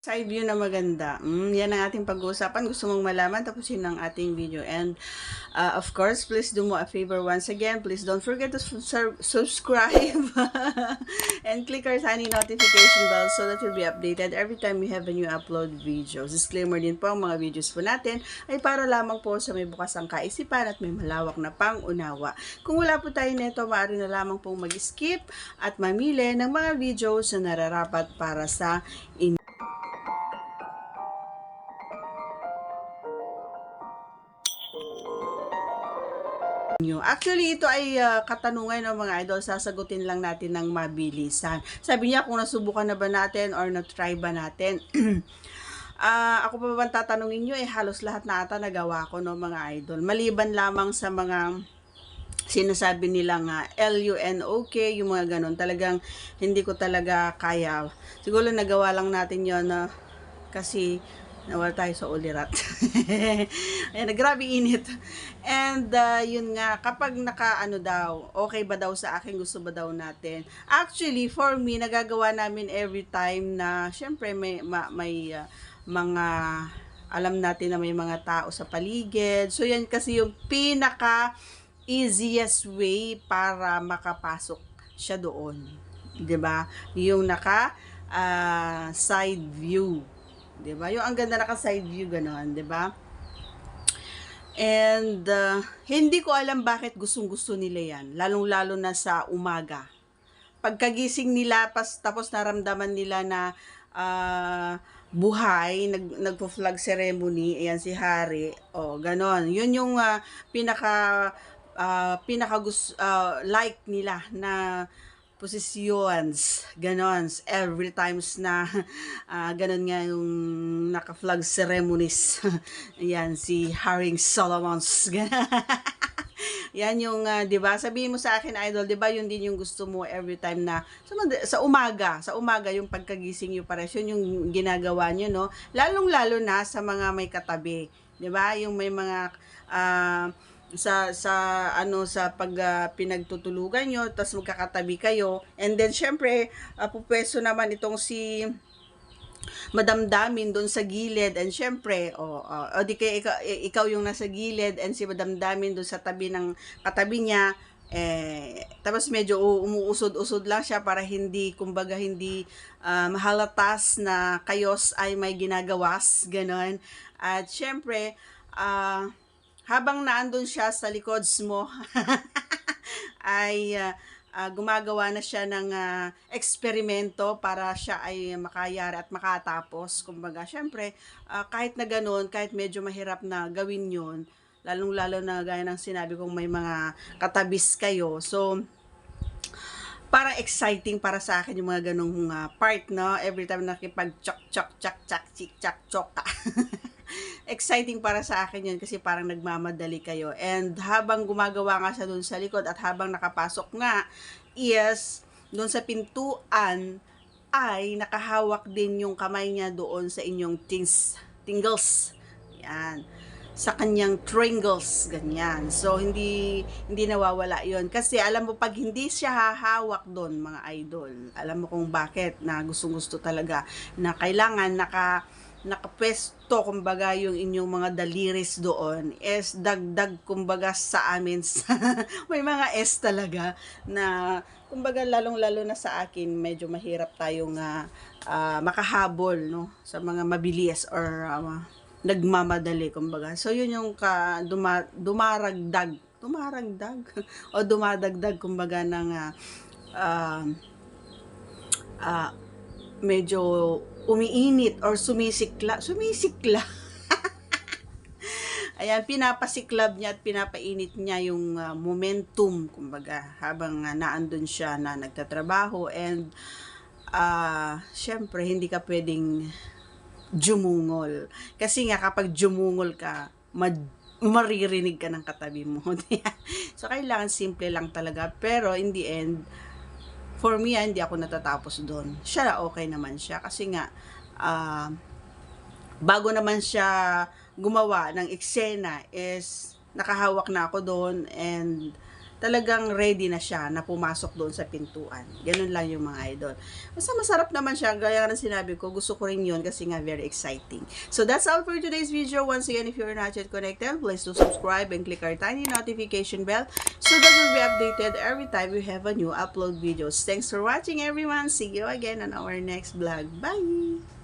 Side view na maganda. Yan ang ating pag-uusapan. Gusto mong malaman, tapusin ang ating video. And, of course, please do mo a favor once again. Please don't forget to subscribe and click our tiny notification bell so that you'll be updated every time we have a new upload videos. Disclaimer din po, ang mga videos po natin ay para lamang po sa may bukas ang kaisipan at may malawak na pang-unawa. Kung wala po tayo nito, maaari na lamang pong mag-skip at mamili ng mga videos na nararapat para sa inyo. Actually, ito ay katanungan ng mga idol. Sasagutin lang natin ng mabilisan. Sabi niya kung nasubukan na ba natin or na-try ba natin. Ako pa ba tatanungin nyo, halos lahat na ata nagawa ko, no, mga idol. Maliban lamang sa mga sinasabi nilang LUNOK, yung mga ganun. Talagang hindi ko talaga kaya. Siguro nagawa lang natin yon kasi nawala tayo sa ulirat. Ayan, grabe init. And yun nga, kapag daw, okay ba daw sa akin, gusto ba daw natin. Actually, for me, nagagawa namin every time na, syempre, may mga, alam natin na may mga tao sa paligid. So, yan kasi yung pinaka easiest way para makapasok siya doon. 'Di ba? Yung side view. 'Di ba? Yung ang ganda naka-side view ganoon, 'di ba? And hindi ko alam bakit gustong-gusto nila 'yan, lalong-lalo na sa umaga. Pagkagising nila tapos naramdaman nila na buhay, nagpo-flag ceremony, ayan si Hari. Oh, ganon. Yun yung like nila na positions, ganon, every times na ganon nga yung naka-flag ceremonies. Ayan, si Haring Solomons. Yan yung, di ba? Sabihin mo sa akin, idol, di ba, yun din yung gusto mo every time na, sa umaga, yung pagkagising nyo pares, yun yung ginagawa nyo, no? Lalong-lalo na sa mga may katabi, di ba? Yung may mga, sa pag pinagtutulugan nyo, tapos magkakatabi kayo, and then syempre pupwesto naman itong si madamdamin doon sa gilid, and syempre di kaya ikaw yung nasa gilid and si madamdamin doon sa tabi ng katabi niya, tapos medyo umuusod-usod lang siya para hindi, kumbaga hindi mahalatas na kayos ay may ginagawas, ganon. At syempre habang naandun siya sa likods mo, ay gumagawa na siya ng eksperimento para siya ay makayari at makatapos. Kumbaga, syempre, kahit na ganun, kahit medyo mahirap na gawin yun, lalong-lalo na gaya ng sinabi kong may mga katabis kayo. So, parang exciting para sa akin yung mga ganung part, no? Every time nakipag-chok-chok-chak-chak-chik-chak-chok ka. Exciting para sa akin yun kasi parang nagmamadali kayo. And habang gumagawa nga siya doon sa likod at habang nakapasok nga, doon sa pintuan ay nakahawak din yung kamay niya doon sa inyong tingles. Yan. Sa kanyang triangles, ganyan. So, hindi nawawala yon. Kasi alam mo, pag hindi siya hahawak doon, mga idol, alam mo kung bakit, na gustong-gusto talaga, na kailangan nakapwesto, kumbaga, yung inyong mga daliris doon, is dagdag, kumbaga, sa amin, may mga S talaga, na, kumbaga, lalong-lalo na sa akin, medyo mahirap tayong makahabol, no, sa mga mabilis or nagmamadali, kumbaga. So, yun yung dumaragdag o dumadagdag, kumbaga, ng medyo umiinit or sumisikla. Ayan, pinapasiklab niya at pinapainit niya yung momentum, kumbaga, habang naandun siya na nagtatrabaho. And syempre, hindi ka pwedeng jumungol. Kasi nga, kapag jumungol ka, maririnig ka ng katabi mo. So, kailangan simple lang talaga. Pero, in the end, for me, hindi ako natatapos doon. Siya, okay naman siya. Kasi nga, bago naman siya gumawa ng eksena is nakahawak na ako doon, and talagang ready na siya na pumasok doon sa pintuan. Ganun lang yung mga idol. Basta masarap naman siya, gaya ng sinabi ko, gusto ko rin yun kasi nga very exciting. So that's all for today's video. Once again, if you're not yet connected, please do subscribe and click our tiny notification bell so that you'll be updated every time we have a new upload videos. Thanks for watching everyone. See you again on our next vlog. Bye!